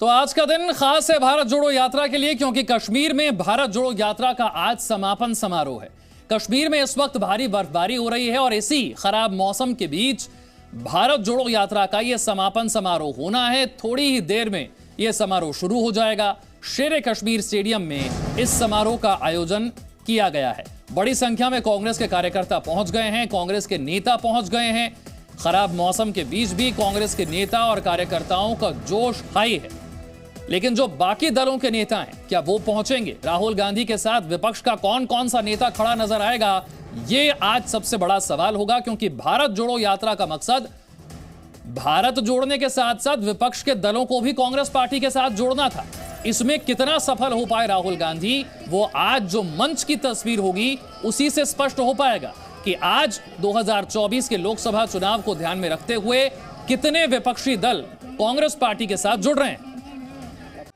तो आज का दिन खास है भारत जोड़ो यात्रा के लिए, क्योंकि कश्मीर में भारत जोड़ो यात्रा का आज समापन समारोह है। कश्मीर में इस वक्त भारी बर्फबारी हो रही है और इसी खराब मौसम के बीच भारत जोड़ो यात्रा का यह समापन समारोह होना है। थोड़ी ही देर में यह समारोह शुरू हो जाएगा। शेर कश्मीर स्टेडियम में इस समारोह का आयोजन किया गया है। बड़ी संख्या में कांग्रेस के कार्यकर्ता पहुंच गए हैं, कांग्रेस के नेता पहुंच गए हैं। खराब मौसम के बीच भी कांग्रेस के नेता और कार्यकर्ताओं का जोश हाई है। लेकिन जो बाकी दलों के नेता हैं, क्या वो पहुंचेंगे? राहुल गांधी के साथ विपक्ष का कौन कौन सा नेता खड़ा नजर आएगा, ये आज सबसे बड़ा सवाल होगा। क्योंकि भारत जोड़ो यात्रा का मकसद भारत जोड़ने के साथ साथ विपक्ष के दलों को भी कांग्रेस पार्टी के साथ जोड़ना था। इसमें कितना सफल हो पाए राहुल गांधी, वो आज जो मंच की तस्वीर होगी उसी से स्पष्ट हो पाएगा कि आज 2024 के लोकसभा चुनाव को ध्यान में रखते हुए कितने विपक्षी दल कांग्रेस पार्टी के साथ जुड़ रहे हैं।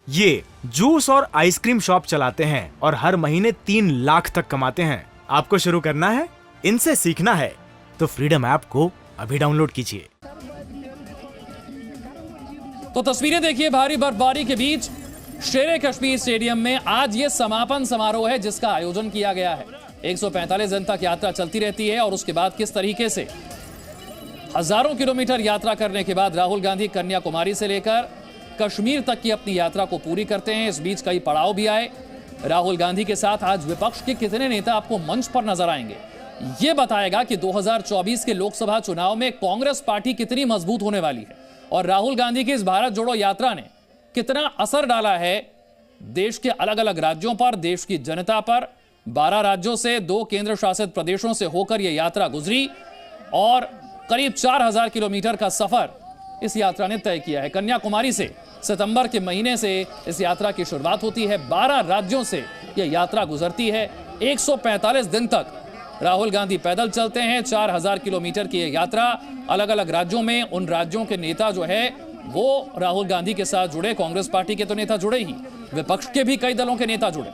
ये जूस और आइसक्रीम शॉप चलाते हैं और हर महीने 3 लाख तक कमाते हैं। आपको शुरू करना है, इनसे सीखना है तो फ्रीडम ऐप को अभी डाउनलोड कीजिए। तो तस्वीरें देखिए, भारी बर्फबारी के बीच शेर कश्मीर स्टेडियम में आज ये समापन समारोह है जिसका आयोजन किया गया है। 145 दिन तक यात्रा चलती रहती है और उसके बाद किस तरीके से हजारों किलोमीटर यात्रा करने के बाद राहुल गांधी कन्याकुमारी से लेकर कश्मीर तक की अपनी यात्रा को पूरी करते हैं। इस बीच कई पड़ाव भी आए। राहुल गांधी के साथ आज विपक्ष के कितने नेता आपको मंच पर नजर आएंगे, यह बताएगा कि 2024 के लोकसभा चुनाव में कांग्रेस पार्टी कितनी मजबूत होने वाली है और राहुल गांधी की इस भारत जोड़ो यात्रा ने कितना असर डाला है देश के अलग अलग राज्यों पर, देश की जनता पर। 12 राज्यों से 2 केंद्र शासित प्रदेशों से होकर यह यात्रा गुजरी और करीब 4000 किलोमीटर का सफर इस यात्रा ने तय किया है। कन्याकुमारी से सितंबर के महीने से इस यात्रा की शुरुआत होती है। 12 राज्यों से यह यात्रा गुजरती है। 145 दिन तक राहुल गांधी पैदल चलते हैं। 4000 किलोमीटर की यह यात्रा अलग अलग राज्यों में, उन राज्यों के नेता जो है वो राहुल गांधी के साथ जुड़े। कांग्रेस पार्टी के तो नेता जुड़े ही, विपक्ष के भी कई दलों के नेता जुड़े।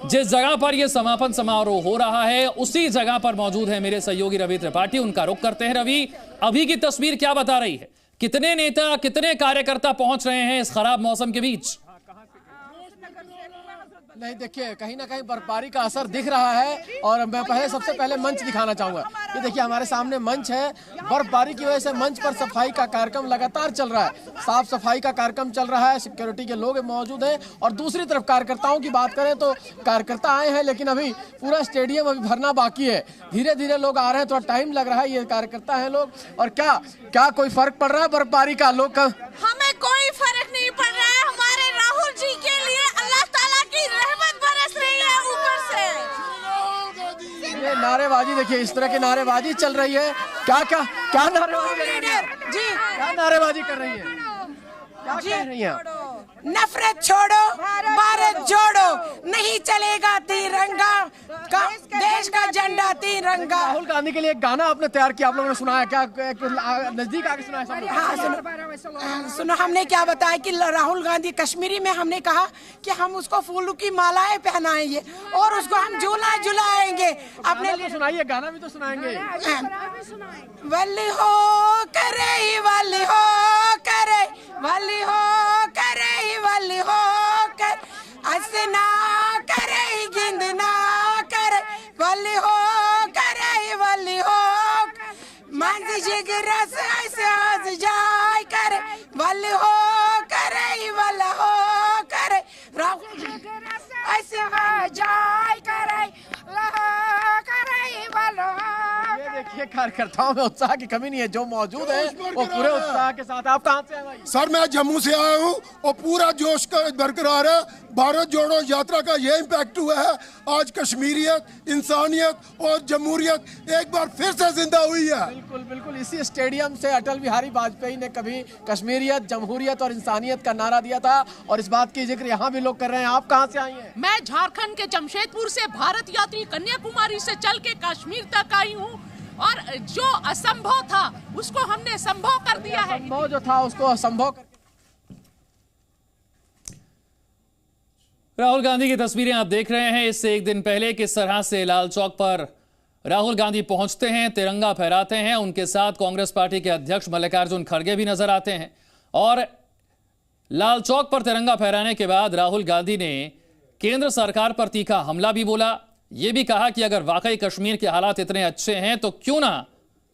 जिस जगह पर यह समापन समारोह हो रहा है उसी जगह पर मौजूद है मेरे सहयोगी रवि त्रिपाठी। उनका रुख करते हैं। रवि, अभी की तस्वीर क्या बता रही है? कितने नेता, कितने कार्यकर्ता पहुंच रहे हैं इस खराब मौसम के बीच? नहीं, देखिए कहीं ना कहीं बर्फबारी का असर दिख रहा है और मैं सबसे पहले मंच दिखाना चाहूंगा। ये देखिए हमारे सामने मंच है। बर्फबारी की वजह से मंच पर सफाई का कार्यक्रम लगातार चल रहा है। साफ सफाई का कार्यक्रम चल रहा है, सिक्योरिटी के लोग मौजूद हैं। और दूसरी तरफ कार्यकर्ताओं की बात करें तो कार्यकर्ता आए हैं, लेकिन अभी पूरा स्टेडियम अभी भरना बाकी है। धीरे धीरे लोग आ रहे हैं, थोड़ा टाइम लग रहा है। ये कार्यकर्ता है लोग। और क्या कोई फर्क पड़ रहा है बर्फबारी का? लोग का हमें कोई फर्क नहीं पड़ रहा है। हमारे राहुल जी के लिए अल्लाह ताला की रहमत बरस रही है ऊपर से। ये नारेबाजी देखिए, इस तरह की नारेबाजी चल रही है। क्या नारेबाजी कर रही है जी? क्या नारेबाजी कर रही है? क्या कह रही है? नफरत छोड़ो, भारत जोड़ो, नहीं चलेगा तिरंगा का, देश का झंडा तिरंगा। राहुल गांधी के लिए एक गाना आपने तैयार किया, आप लोगों ने सुनाया क्या? नजदीक आके सुनाया? हाँ, सुनो हमने क्या बताया कि राहुल गांधी कश्मीरी में हमने कहा कि हम उसको फूलों की मालाएं पहनाएंगे और उसको हम झूला झुलाएंगे अपने लिए। सुनाइए, गाना भी तो सुनाएंगे। वली हो करे, वली हो करे, वली हो करे, वली हो कर, असना करे, गिंद ना करे, वली हो करे, वली हो मंद जिगरस ऐसे आज जाय करे, वली हो करे, वली हो करे, ऐसे आज जाय करे, देखिए कार्यकर्ताओं में उत्साह की कमी नहीं है। जो मौजूद है वो पूरे उत्साह के साथ। आप कहां से हैं भाई? सर मैं जम्मू से आया हूं और पूरा जोश का बरकरार है। भारत जोड़ो यात्रा का ये इम्पैक्ट हुआ है। आज कश्मीरियत, इंसानियत और जमहूरियत एक बार फिर से जिंदा हुई है। बिल्कुल बिल्कुल, इसी स्टेडियम से अटल बिहारी वाजपेयी ने कभी कश्मीरियत, जमहूरियत और इंसानियत का नारा दिया था और इस बात की जिक्र यहाँ भी लोग कर रहे हैं। आप कहाँ से आई हैं? मैं झारखंड के जमशेदपुर से भारत यात्री कन्याकुमारी से चल के कश्मीर तक आई हूँ और जो असंभव था उसको हमने संभव कर दिया है। संभव जो था उसको असंभव कर। राहुल गांधी की तस्वीरें आप देख रहे हैं। इससे एक दिन पहले किस तरह से लाल चौक पर राहुल गांधी पहुंचते हैं, तिरंगा फहराते हैं। उनके साथ कांग्रेस पार्टी के अध्यक्ष मल्लिकार्जुन खड़गे भी नजर आते हैं और लाल चौक पर तिरंगा फहराने के बाद राहुल गांधी ने केंद्र सरकार पर तीखा हमला भी बोला। यह भी कहा कि अगर वाकई कश्मीर के हालात इतने अच्छे हैं तो क्यों ना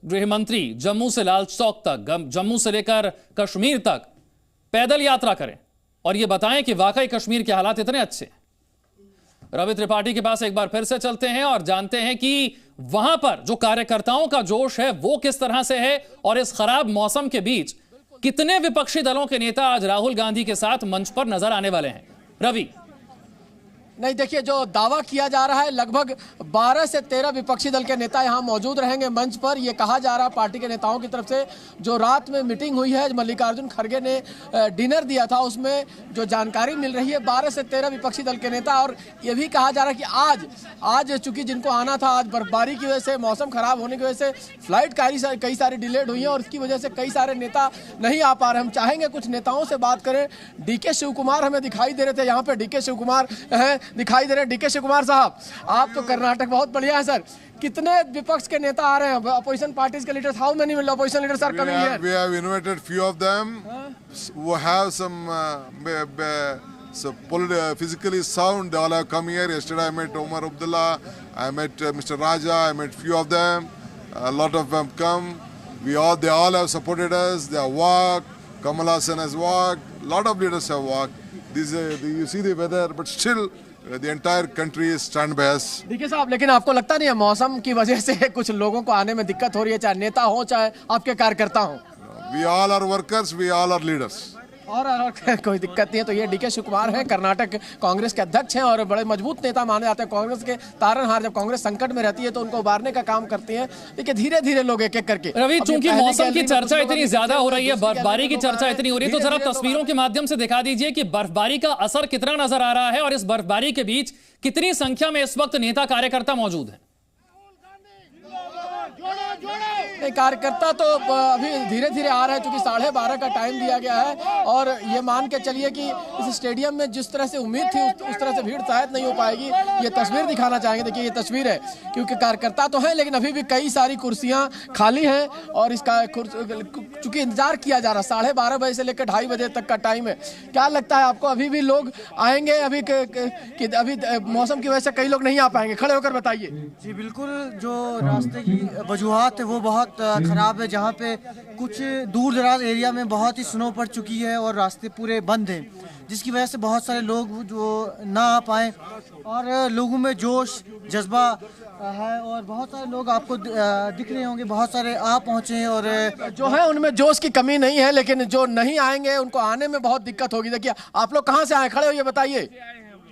गृह मंत्री जम्मू से लाल चौक तक, जम्मू से लेकर कश्मीर तक पैदल यात्रा करें और यह बताएं कि वाकई कश्मीर के हालात इतने अच्छे हैं। रवि त्रिपाठी के पास एक बार फिर से चलते हैं और जानते हैं कि वहां पर जो कार्यकर्ताओं का जोश है वो किस तरह से है और इस खराब मौसम के बीच कितने विपक्षी दलों के नेता आज राहुल गांधी के साथ मंच पर नजर आने वाले हैं। रवि। नहीं, देखिए, जो दावा किया जा रहा है लगभग 12 से 13 विपक्षी दल के नेता यहां मौजूद रहेंगे मंच पर। यह कहा जा रहा है पार्टी के नेताओं की तरफ से, जो रात में मीटिंग हुई है, मल्लिकार्जुन खड़गे ने डिनर दिया था, उसमें जो जानकारी मिल रही है 12 से 13 विपक्षी दल के नेता। और यह भी कहा जा रहा है कि आज चूंकि जिनको आना था, आज बर्फबारी की वजह से, मौसम खराब होने की वजह से फ्लाइट कई सारी डिलेड हुई है और इसकी वजह से कई सारे नेता नहीं आ पा रहे। हम चाहेंगे कुछ नेताओं से बात करें। डीके शिव कुमार हमें दिखाई दे रहे थे, यहाँ पे डीके शिव कुमार हैं, दिखाई दे रहे। डीके शिव कुमार साहब, आप तो कर्नाटक बहुत बढ़िया है सर, कितने विपक्ष के नेता आ रहे हैं, अपोजिशन पार्टीज के leaders? How many opposition leaders are coming here? We have invited few of them who have some physically sound. They all have come here. Yesterday I met Omar Abdullah, I met Mr. Raja, I met few of them. A lot of them come. They all have supported us. They have walked. Kamal Hassan has walked. A lot of leaders have walked. You see the weather, but still the entire country is stand by us. देखिए साहब, लेकिन आपको लगता नहीं है मौसम की वजह से कुछ लोगों को आने में दिक्कत हो रही है, चाहे नेता हो चाहे आपके कार्यकर्ता हो? We all are workers. We all are leaders. और कोई दिक्कत नहीं है। तो ये डीके शिव कुमार हैं, कर्नाटक कांग्रेस के अध्यक्ष हैं और बड़े मजबूत नेता माने जाते हैं। कांग्रेस के तारनहार, जब कांग्रेस संकट में रहती है तो उनको उबारने का काम करती है। देखिए, धीरे धीरे लोग एक एक करके। रवि, चूंकि मौसम की चर्चा इतनी ज्यादा हो रही है, बर्फबारी की चर्चा इतनी हो रही है, तो जरा तस्वीरों के माध्यम से दिखा दीजिए कि बर्फबारी का असर कितना नजर आ रहा है और इस बर्फबारी के बीच कितनी संख्या में इस वक्त नेता कार्यकर्ता मौजूद हैं। कार्यकर्ता तो अभी धीरे धीरे आ रहे हैं, क्योंकि 12:30 का टाइम दिया गया है और ये मान के चलिए कि इस स्टेडियम में जिस तरह से उम्मीद थी उस तरह से भीड़ शायद नहीं हो पाएगी। ये तस्वीर दिखाना चाहेंगे। देखिए, ये तस्वीर है, क्योंकि कार्यकर्ता तो है लेकिन अभी भी कई सारी कुर्सियां खाली हैं और इसका चूंकि इंतजार किया जा रहा है, 12:30 बजे से लेकर 2:30 बजे तक का टाइम है। क्या लगता है आपको, अभी भी लोग आएंगे? अभी मौसम की वजह से कई लोग नहीं आ पाएंगे, खड़े होकर बताइए। जी बिल्कुल, जो रास्ते की वजूहात है वो बहुत ख़राब है। जहाँ पे कुछ दूर दराज एरिया में बहुत ही स्नो पड़ चुकी है और रास्ते पूरे बंद हैं, जिसकी वजह से बहुत सारे लोग जो ना आ पाए और लोगों में जोश जज्बा है और बहुत सारे लोग आपको दिख रहे होंगे, बहुत सारे आ पहुँचे हैं और जो है उनमें जोश की कमी नहीं है, लेकिन जो नहीं आएंगे उनको आने में बहुत दिक्कत होगी। देखिए, आप लोग कहाँ से आए, खड़े हो ये बताइए।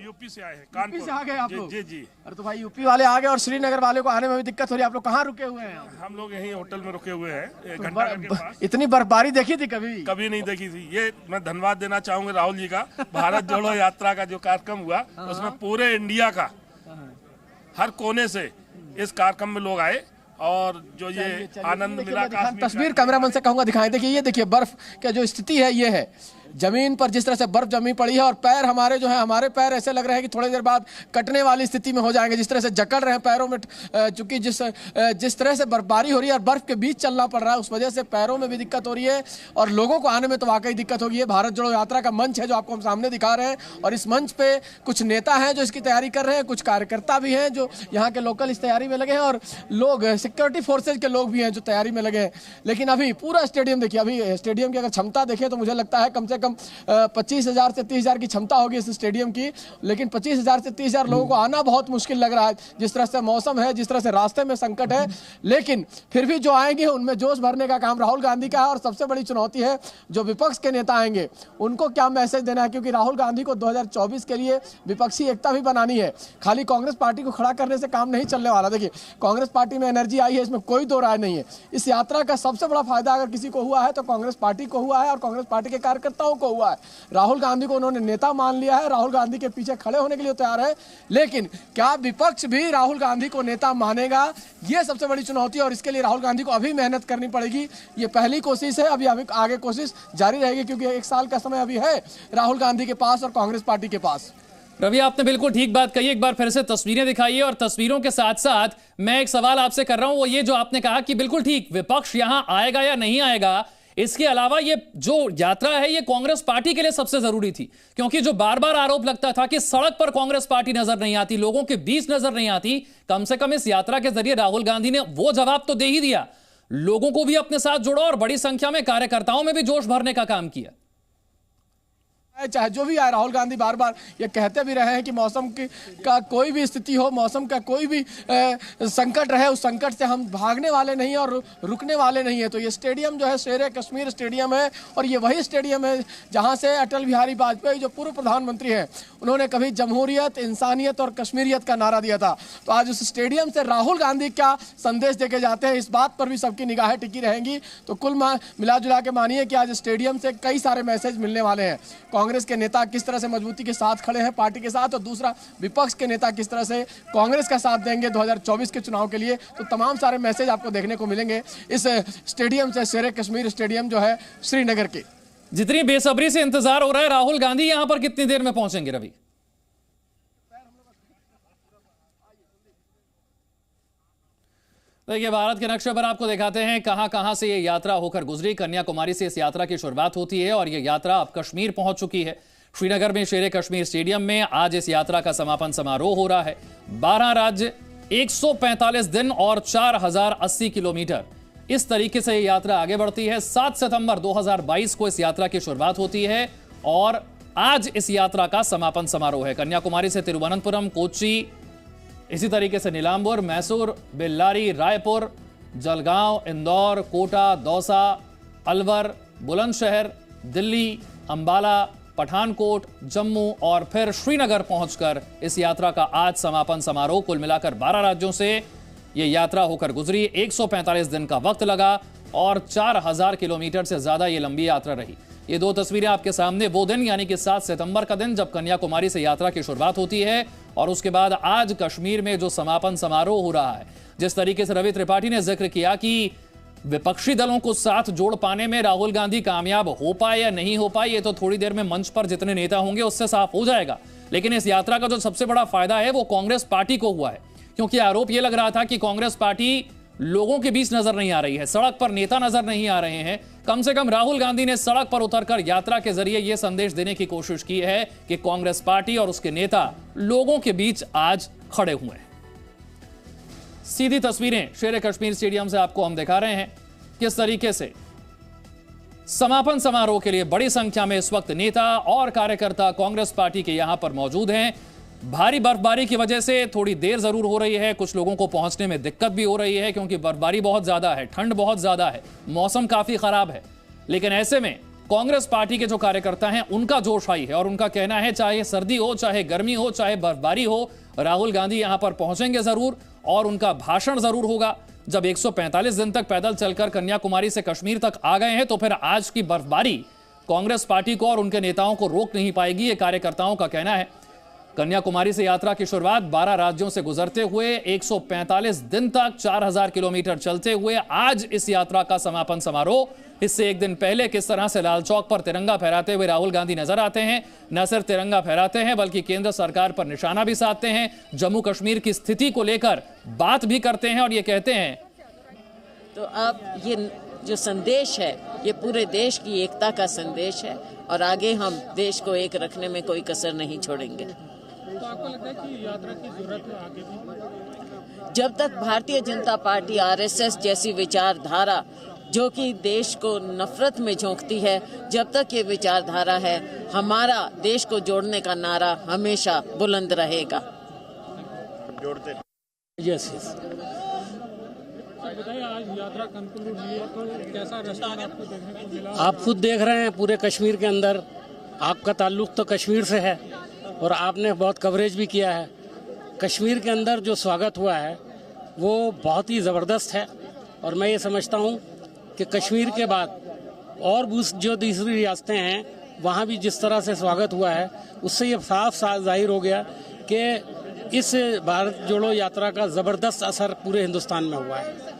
यूपी से आए हैं, कानपुर से आ गए आप लोग? जी जी। अरे तो भाई, यूपी वाले आ गए और श्रीनगर वाले को आने में भी दिक्कत हो रही है। आप लोग कहाँ रुके हुए हैं? हम लोग यहीं होटल में रुके हुए हैं, एक घंटा के पास। इतनी बर्फबारी देखी थी कभी नहीं देखी थी। ये मैं धन्यवाद देना चाहूंगा राहुल जी का। भारत जोड़ो यात्रा का जो कार्यक्रम हुआ उसमें पूरे इंडिया का हर कोने से इस कार्यक्रम में लोग आए और जो ये आनंद मिला। तस्वीर कैमरामैन से कहूंगा दिखाएं। देखिए, ये देखिए बर्फ का जो स्थिति है, ये है जमीन पर जिस तरह से बर्फ जमी पड़ी है और पैर हमारे जो है, हमारे पैर ऐसे लग रहे हैं कि थोड़ी देर बाद कटने वाली स्थिति में हो जाएंगे, जिस तरह से जकड़ रहे हैं पैरों में। चूंकि जिस तरह से बर्फबारी हो रही है और बर्फ के बीच चलना पड़ रहा है, उस वजह से पैरों में भी दिक्कत हो रही है और लोगों को आने में तो वाकई दिक्कत होगी। ये भारत जोड़ो यात्रा का मंच है जो आपको हम सामने दिखा रहे हैं और इस मंच पे कुछ नेता हैं जो इसकी तैयारी कर रहे हैं, कुछ कार्यकर्ता भी हैं जो यहाँ के लोकल इस तैयारी में लगे हैं और लोग सिक्योरिटी फोर्सेज के लोग भी हैं जो तैयारी में लगे हैं। लेकिन अभी पूरा स्टेडियम देखिए, अभी स्टेडियम की अगर क्षमता देखें तो मुझे लगता है कम से कम 25,000 से 30,000 की क्षमता होगी इस स्टेडियम की। लेकिन 25,000 से 30,000 लोगों को आना बहुत मुश्किल लग रहा है, जिस तरह से मौसम है, जिस तरह से रास्ते में संकट है। लेकिन फिर भी जो आएंगे उनमें जोश भरने का काम राहुल गांधी का है और सबसे बड़ी चुनौती है जो विपक्ष के नेता आएंगे उनको क्या मैसेज देना है, क्योंकि राहुल गांधी को 2024 के लिए विपक्षी एकता भी बनानी है। खाली कांग्रेस पार्टी को खड़ा करने से काम नहीं चलने वाला। देखिए, कांग्रेस पार्टी में एनर्जी आई है, इसमें कोई दो राय नहीं है। इस यात्रा का सबसे बड़ा फायदा अगर किसी को हुआ है तो कांग्रेस पार्टी को हुआ है और कांग्रेस पार्टी के कार्यकर्ताओं को हुआ है। राहुल गांधी को उन्होंने नेता मान लिया है, राहुल गांधी के पीछे खड़े होने के लिए तैयार है। लेकिन क्या विपक्ष भी राहुल गांधी को नेता मानेगा, ये सबसे बड़ी चुनौती है और इसके लिए राहुल गांधी को अभी मेहनत करनी पड़ेगी। ये पहली कोशिश है, अभी आगे कोशिश जारी रहेगी क्योंकि 1 साल का समय अभी है राहुल गांधी के पास और कांग्रेस पार्टी के पास। रवि, आपने बिल्कुल ठीक बात कही। एक बार फिर से तस्वीरें दिखाइए और तस्वीरों के साथ साथ मैं एक सवाल आपसे कर रहा हूं, वो ये जो आपने कहा कि बिल्कुल ठीक, विपक्ष यहां आएगा या नहीं आएगा, इसके अलावा ये जो यात्रा है ये कांग्रेस पार्टी के लिए सबसे जरूरी थी, क्योंकि जो बार बार आरोप लगता था कि सड़क पर कांग्रेस पार्टी नजर नहीं आती, लोगों के बीच नजर नहीं आती, कम से कम इस यात्रा के जरिए राहुल गांधी ने वो जवाब तो दे ही दिया, लोगों को भी अपने साथ जोड़ा और बड़ी संख्या में कार्यकर्ताओं में भी जोश भरने का काम किया। चाहे जो भी आए, राहुल गांधी बार बार ये कहते भी रहे हैं कि मौसम का कोई भी स्थिति हो, मौसम का कोई भी संकट रहे, उस संकट से हम भागने वाले नहीं और रुकने वाले नहीं है। तो ये स्टेडियम जो है शेर कश्मीर स्टेडियम है, और ये वही स्टेडियम है जहां से अटल बिहारी वाजपेयी जो पूर्व प्रधानमंत्री हैं, उन्होंने कभी जमहूरियत, इंसानियत और कश्मीरियत का नारा दिया था। तो आज उस स्टेडियम से राहुल गांधी क्या संदेश देके जाते हैं, इस बात पर भी सबकी निगाहें टिकी रहेंगी। तो कुल मिला जुला के मानिए कि आज स्टेडियम से कई सारे मैसेज मिलने वाले हैं। कांग्रेस के नेता किस तरह से मजबूती के साथ खड़े हैं पार्टी के साथ, और दूसरा विपक्ष के नेता किस तरह से कांग्रेस का साथ देंगे 2024 के चुनाव के लिए। तो तमाम सारे मैसेज आपको देखने को मिलेंगे इस स्टेडियम से, शेर कश्मीर स्टेडियम जो है श्रीनगर के। जितनी बेसब्री से इंतजार हो रहा है, राहुल गांधी यहां पर कितनी देर में पहुंचेंगे रवि? देखिए, भारत के नक्शे पर आपको दिखाते हैं कहां कहां से यह यात्रा होकर गुजरी। कन्याकुमारी से इस यात्रा की शुरुआत होती है और यह यात्रा अब कश्मीर पहुंच चुकी है। श्रीनगर में शेर कश्मीर स्टेडियम में आज इस यात्रा का समापन समारोह हो रहा है। 12 राज्य, 145 दिन और 4080 किलोमीटर, इस तरीके से यह यात्रा आगे बढ़ती है। 7 सितंबर 2022 को इस यात्रा की शुरुआत होती है और आज इस यात्रा का समापन समारोह है। कन्याकुमारी से तिरुवनंतपुरम, कोच्चि, इसी तरीके से नीलांबुर, मैसूर, बेल्लारी, रायपुर, जलगांव, इंदौर, कोटा, दौसा, अलवर, बुलंदशहर, दिल्ली, अंबाला, पठानकोट, जम्मू और फिर श्रीनगर पहुंचकर इस यात्रा का आज समापन समारोह। कुल मिलाकर 12 राज्यों से यह यात्रा होकर गुजरी। 145 दिन का वक्त लगा और 4000 किलोमीटर से ज्यादा यह लंबी यात्रा रही। ये दो तस्वीरें आपके सामने, वो दिन यानी कि 7 सितंबर का दिन जब कन्याकुमारी से यात्रा की शुरुआत होती है और उसके बाद आज कश्मीर में जो समापन समारोह हो रहा है। जिस तरीके से रवि त्रिपाठी ने जिक्र किया कि विपक्षी दलों को साथ जोड़ पाने में राहुल गांधी कामयाब हो पाए या नहीं हो पाए, ये तो थोड़ी देर में मंच पर जितने नेता होंगे उससे साफ हो जाएगा। लेकिन इस यात्रा का जो सबसे बड़ा फायदा है वो कांग्रेस पार्टी को हुआ है, क्योंकि आरोप यह लग रहा था कि कांग्रेस पार्टी लोगों के बीच नजर नहीं आ रही है, सड़क पर नेता नजर नहीं आ रहे हैं। कम से कम राहुल गांधी ने सड़क पर उतरकर यात्रा के जरिए यह संदेश देने की कोशिश की है कि कांग्रेस पार्टी और उसके नेता लोगों के बीच आज खड़े हुए हैं। सीधी तस्वीरें शेर कश्मीर स्टेडियम से आपको हम दिखा रहे हैं किस तरीके से समापन समारोह के लिए बड़ी संख्या में इस वक्त नेता और कार्यकर्ता कांग्रेस पार्टी के यहां पर मौजूद हैं। भारी बर्फबारी की वजह से थोड़ी देर जरूर हो रही है, कुछ लोगों को पहुंचने में दिक्कत भी हो रही है क्योंकि बर्फबारी बहुत ज्यादा है, ठंड बहुत ज्यादा है, मौसम काफी खराब है। लेकिन ऐसे में कांग्रेस पार्टी के जो कार्यकर्ता हैं उनका जोश हाई है और उनका कहना है चाहे सर्दी हो, चाहे गर्मी हो, चाहे बर्फबारी हो, राहुल गांधी यहां पर पहुंचेंगे जरूर और उनका भाषण जरूर होगा। जब 145 दिन तक पैदल चलकर कन्याकुमारी से कश्मीर तक आ गए हैं तो फिर आज की बर्फबारी कांग्रेस पार्टी को और उनके नेताओं को रोक नहीं पाएगी, ये कार्यकर्ताओं का कहना है। कन्याकुमारी से यात्रा की शुरुआत 12 राज्यों से गुजरते हुए 145 दिन तक 4000 किलोमीटर चलते हुए आज इस यात्रा का समापन समारोह। इससे एक दिन पहले किस तरह से लाल चौक पर तिरंगा फहराते हुए राहुल गांधी नजर आते हैं, न सिर्फ तिरंगा फहराते हैं बल्कि केंद्र सरकार पर निशाना भी साधते हैं, जम्मू कश्मीर की स्थिति को लेकर बात भी करते हैं और ये कहते हैं तो अब ये जो संदेश है ये पूरे देश की एकता का संदेश है और आगे हम देश को एक रखने में कोई कसर नहीं छोड़ेंगे। तो आपको लगता है कि यात्रा की जरूरत है आगे भी? जब तक भारतीय जनता पार्टी आरएसएस जैसी विचारधारा जो कि देश को नफरत में झोंकती है, जब तक ये विचारधारा है हमारा देश को जोड़ने का नारा हमेशा बुलंद रहेगा। जोड़ते यस यस। बताइए आज यात्रा कंक्लूड हुई है तो कैसा रिस्पॉन्स आपको देखने को मिला? आप खुद देख रहे हैं पूरे कश्मीर के अंदर, आपका ताल्लुक तो कश्मीर से है और आपने बहुत कवरेज भी किया है। कश्मीर के अंदर जो स्वागत हुआ है वो बहुत ही ज़बरदस्त है और मैं ये समझता हूँ कि कश्मीर के बाद और जो दूसरी रियासतें हैं वहाँ भी जिस तरह से स्वागत हुआ है उससे ये साफ साफ जाहिर हो गया कि इस भारत जोड़ो यात्रा का ज़बरदस्त असर पूरे हिंदुस्तान में हुआ है।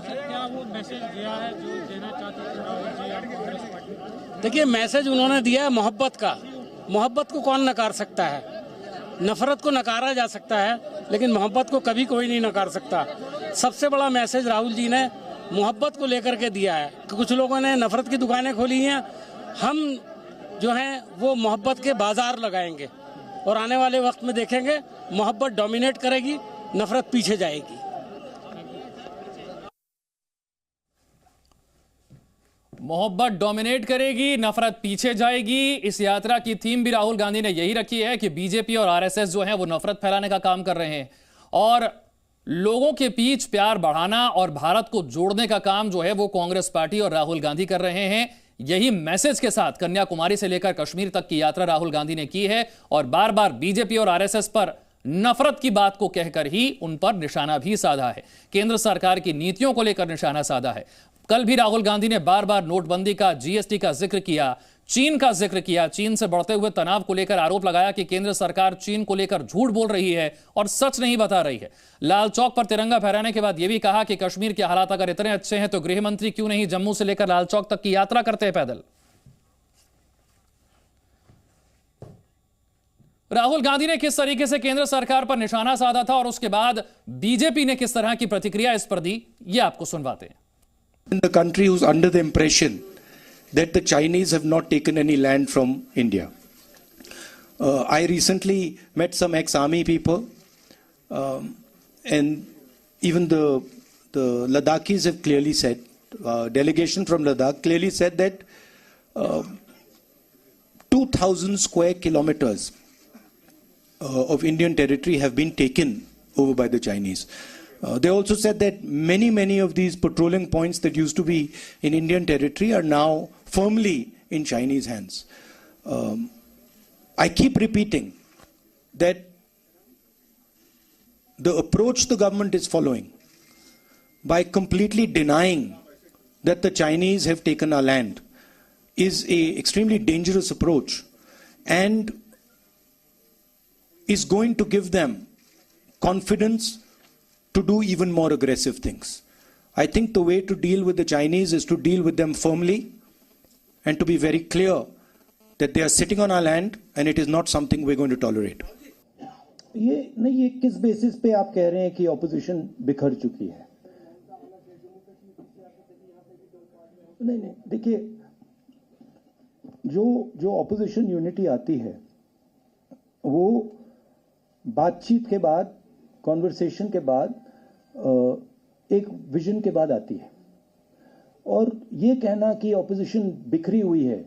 क्या वो मैसेज दिया है जो देना चाहते थे राहुल जी और कांग्रेस पार्टी? देखिए, मैसेज उन्होंने दिया है मोहब्बत का। मोहब्बत को कौन नकार सकता है? नफरत को नकारा जा सकता है लेकिन मोहब्बत को कभी कोई नहीं नकार सकता। सबसे बड़ा मैसेज राहुल जी ने मोहब्बत को लेकर के दिया है। कुछ लोगों ने नफरत की दुकानें खोली हैं, हम जो हैं वो मोहब्बत के बाजार लगाएंगे और आने वाले वक्त में देखेंगे मोहब्बत डोमिनेट करेगी, नफरत पीछे जाएगी। मोहब्बत डोमिनेट करेगी, नफरत पीछे जाएगी। इस यात्रा की थीम भी राहुल गांधी ने यही रखी है कि बीजेपी और आरएसएस जो है वो नफरत फैलाने का काम कर रहे हैं और लोगों के बीच प्यार बढ़ाना और भारत को जोड़ने का काम जो है वो कांग्रेस पार्टी और राहुल गांधी कर रहे हैं। यही मैसेज के साथ कन्याकुमारी से लेकर कश्मीर तक की यात्रा राहुल गांधी ने की है और बार बार बीजेपी और आरएसएस पर नफरत की बात को कहकर ही उन पर निशाना भी साधा है। केंद्र सरकार की नीतियों को लेकर निशाना साधा है। कल भी राहुल गांधी ने बार बार नोटबंदी का, जीएसटी का जिक्र किया, चीन का जिक्र किया, चीन से बढ़ते हुए तनाव को लेकर आरोप लगाया कि केंद्र सरकार चीन को लेकर झूठ बोल रही है और सच नहीं बता रही है। लाल चौक पर तिरंगा फहराने के बाद यह भी कहा कि कश्मीर के हालात अगर इतने अच्छे हैं तो गृह मंत्री क्यों नहीं जम्मू से लेकर लाल चौक तक की यात्रा करते हैं पैदल। राहुल गांधी ने किस तरीके से केंद्र सरकार पर निशाना साधा था और उसके बाद बीजेपी ने किस तरह की प्रतिक्रिया इस पर दी, यह आपको सुनवाते हैं। In the country who's under the impression that the Chinese have not taken any land from India. I recently met some ex-army people, and even the Ladakis have clearly said, delegation from Ladakh clearly said that 2,000 square kilometers of Indian territory have been taken over by the Chinese. They also said that many of these patrolling points that used to be in Indian territory are now firmly in Chinese hands. I keep repeating that the approach the government is following by completely denying that the Chinese have taken our land is an extremely dangerous approach and is going to give them confidence to do even more aggressive things. I think the way to deal with the Chinese is to deal with them firmly and to be very clear that they are sitting on our land and it is not something we're going to tolerate. ये किस basis पे आप कह रहे हैं कि opposition बिखर चुकी है? नहीं, देखिए, जो ऑपोजिशन यूनिटी आती है वो बातचीत के बाद, कॉन्वर्सेशन के बाद, एक विजन के बाद आती है। और ये कहना कि ऑपोजिशन बिखरी हुई है,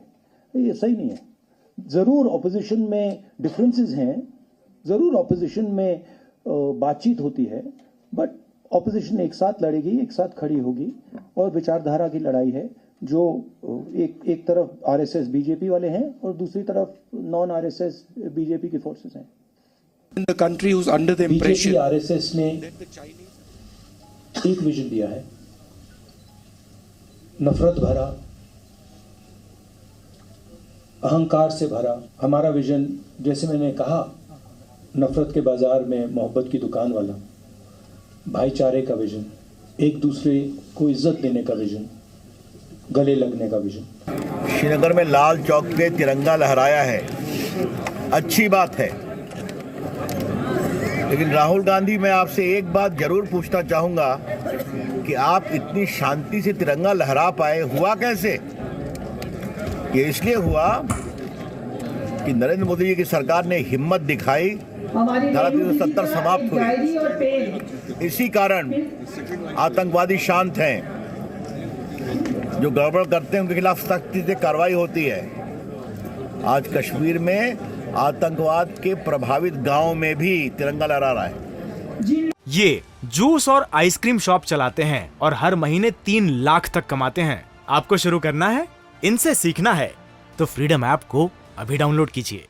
ये सही नहीं है। जरूर ऑपोजिशन में डिफरेंसेस हैं, जरूर ऑपोजिशन में बातचीत होती है, बट ऑपोजिशन एक साथ लड़ेगी, एक साथ खड़ी होगी और विचारधारा की लड़ाई है जो एक तरफ आरएसएस बीजेपी वाले हैं और दूसरी तरफ नॉन आरएसएस बीजेपी की फोर्सेस हैं। In the country who's under the impression BJP RSS ने एक विजन दिया है, नफरत भरा, अहंकार से भरा। हमारा विजन, जैसे मैंने कहा, नफरत के बाजार में मोहब्बत की दुकान वाला, भाईचारे का विजन, एक दूसरे को इज्जत देने का विजन, गले लगने का विजन। श्रीनगर में लाल चौक पे तिरंगा लहराया है, अच्छी बात है, लेकिन राहुल गांधी, मैं आपसे एक बात जरूर पूछना चाहूंगा कि आप इतनी शांति से तिरंगा लहरा पाए, हुआ कैसे? ये इसलिए हुआ कि नरेंद्र मोदी जी की सरकार ने हिम्मत दिखाई, धारा 370 समाप्त हुई। इसी कारण आतंकवादी शांत हैं, जो गड़बड़ करते हैं उनके खिलाफ सख्ती से कार्रवाई होती है। आज कश्मीर में आतंकवाद के प्रभावित गांव में भी तिरंगा लहरा रहा है। ये जूस और आइसक्रीम शॉप चलाते हैं और हर महीने 3 लाख तक कमाते हैं। आपको शुरू करना है, इनसे सीखना है तो फ्रीडम ऐप को अभी डाउनलोड कीजिए।